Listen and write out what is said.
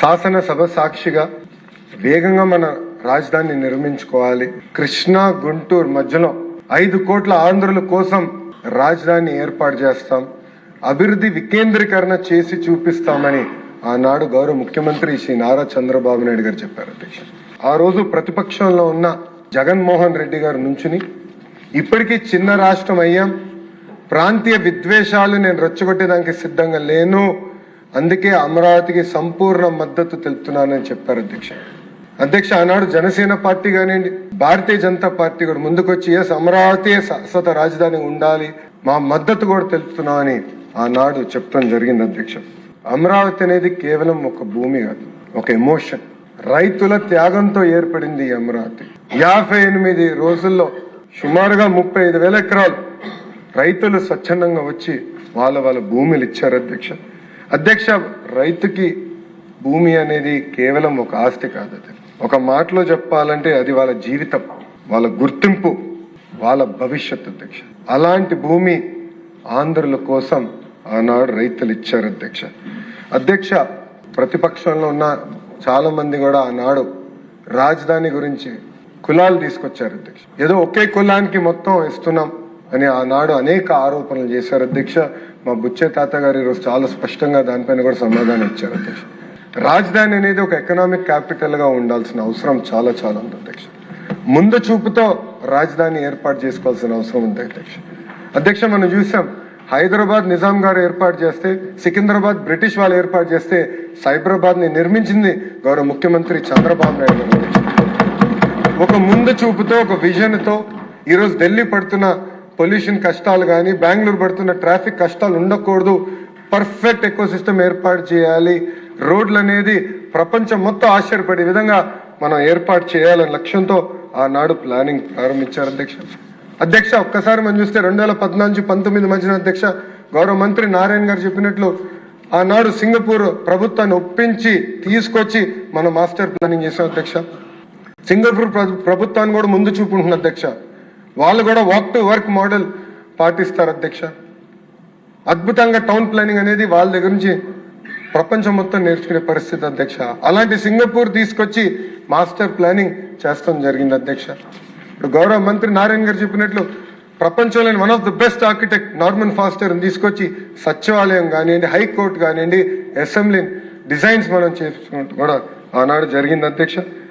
శాసనసభ సాక్షిగా వేగంగా మన రాజధాని నిర్మించుకోవాలి. కృష్ణా గుంటూరు మధ్యలో 5 కోట్ల ఆంధ్రుల కోసం రాజధాని ఏర్పాటు చేస్తాం, అభివృద్ధి వికేంద్రీకరణ చేసి చూపిస్తామని ఆనాడు గౌరవ ముఖ్యమంత్రి శ్రీ నారా చంద్రబాబు నాయుడు గారు చెప్పారు అధ్యక్ష. ఆ రోజు ప్రతిపక్షంలో ఉన్న జగన్మోహన్ రెడ్డి గారు నుంచుని ఇప్పటికీ చిన్న రాష్ట్రం అయ్యాం, ప్రాంతీయ విద్వేషాలు నేను రెచ్చగొట్టేదానికి సిద్ధంగా లేను, అందుకే అమరావతికి సంపూర్ణ మద్దతు తెలుపుతున్నానని చెప్పారు అధ్యక్ష. ఆనాడు జనసేన పార్టీ కానివ్వండి, భారతీయ జనతా పార్టీ కూడా ముందుకొచ్చి అమరావతి శాశ్వత రాజధాని ఉండాలి, మా మద్దతు కూడా తెలుపుతున్నామని ఆనాడు చెప్పడం జరిగింది అధ్యక్ష. అమరావతి అనేది కేవలం ఒక భూమి కాదు, ఒక ఎమోషన్. రైతుల త్యాగంతో ఏర్పడింది ఈ అమరావతి. 58 రోజుల్లో సుమారుగా 35,000 ఎకరాలు రైతులు స్వచ్ఛందంగా వచ్చి వాళ్ళ భూములు ఇచ్చారు అధ్యక్ష. రైతుకి భూమి అనేది కేవలం ఒక ఆస్తి కాదు, ఒక మాటలో చెప్పాలంటే అది వాళ్ళ జీవితం, వాళ్ళ గుర్తింపు, వాళ్ళ భవిష్యత్తు అధ్యక్ష. అలాంటి భూమి ఆంధ్రుల కోసం ఆనాడు రైతులు ఇచ్చారు అధ్యక్ష. ప్రతిపక్షంలో ఉన్న చాలా మంది కూడా ఆనాడు రాజధాని గురించి కులాలు తీసుకొచ్చారు అధ్యక్ష. ఏదో ఒకే కులానికి మొత్తం ఇస్తున్నాం అని ఆనాడు అనేక ఆరోపణలు చేశారు అధ్యక్ష. మా బుచ్చే తాత గారు ఈరోజు చాలా స్పష్టంగా దానిపైన కూడా సమాధానం ఇచ్చారు అధ్యక్ష. రాజధాని అనేది ఒక ఎకనామిక్ క్యాపిటల్ గా ఉండాల్సిన అవసరం చాలా ఉంది అధ్యక్ష. ముందు చూపుతో రాజధాని ఏర్పాటు చేసుకోవాల్సిన అవసరం ఉంది అధ్యక్ష. మనం చూసాం, హైదరాబాద్ నిజాం గారు ఏర్పాటు చేస్తే, సికింద్రాబాద్ బ్రిటిష్ వాళ్ళు ఏర్పాటు చేస్తే, సైబరాబాద్ ని నిర్మించింది గౌరవ ముఖ్యమంత్రి చంద్రబాబు నాయుడు గారు. ఒక ముందు చూపుతో, ఒక విజన్ తో ఈరోజు ఢిల్లీ పడుతున్న పొల్యూషన్ కష్టాలు కానీ, బెంగళూరు పడుతున్న ట్రాఫిక్ కష్టాలు ఉండకూడదు, పర్ఫెక్ట్ ఎకో సిస్టమ్ ఏర్పాటు చేయాలి, రోడ్లు అనేది ప్రపంచం మొత్తం ఆశ్చర్యపడే విధంగా మనం ఏర్పాటు చేయాలనే లక్ష్యంతో ఆనాడు ప్లానింగ్ ప్రారంభించారు అధ్యక్ష. ఒక్కసారి మనం చూస్తే 2014-19 మధ్యన అధ్యక్ష, గౌరవ మంత్రి నారాయణ గారు చెప్పినట్లు ఆనాడు సింగపూర్ ప్రభుత్వాన్ని ఒప్పించి తీసుకొచ్చి మనం మాస్టర్ ప్లానింగ్ చేసాం అధ్యక్ష. సింగపూర్ ప్రభుత్వాన్ని కూడా ముందు చూపుంటుంది అధ్యక్ష. వాళ్ళు కూడా వాక్ టు వర్క్ మోడల్ పాటిస్తారు అధ్యక్ష. అద్భుతంగా టౌన్ ప్లానింగ్ అనేది వాళ్ళ దగ్గర నుంచి ప్రపంచం మొత్తం నేర్చుకునే పరిస్థితి అధ్యక్ష. అలాంటి సింగపూర్ తీసుకొచ్చి మాస్టర్ ప్లానింగ్ చేస్తాం జరిగింది అధ్యక్ష. ఇప్పుడు గౌరవ మంత్రి నారాయణ గారు చెప్పినట్లు ప్రపంచంలోని one of the best architect Norman faster తీసుకొచ్చి సచివాలయం కానివ్వండి, హైకోర్టు కానివ్వండి, అసెంబ్లీ డిజైన్స్ మనం చేసుకుంటూ కూడా ఆనాడు జరిగింది అధ్యక్ష.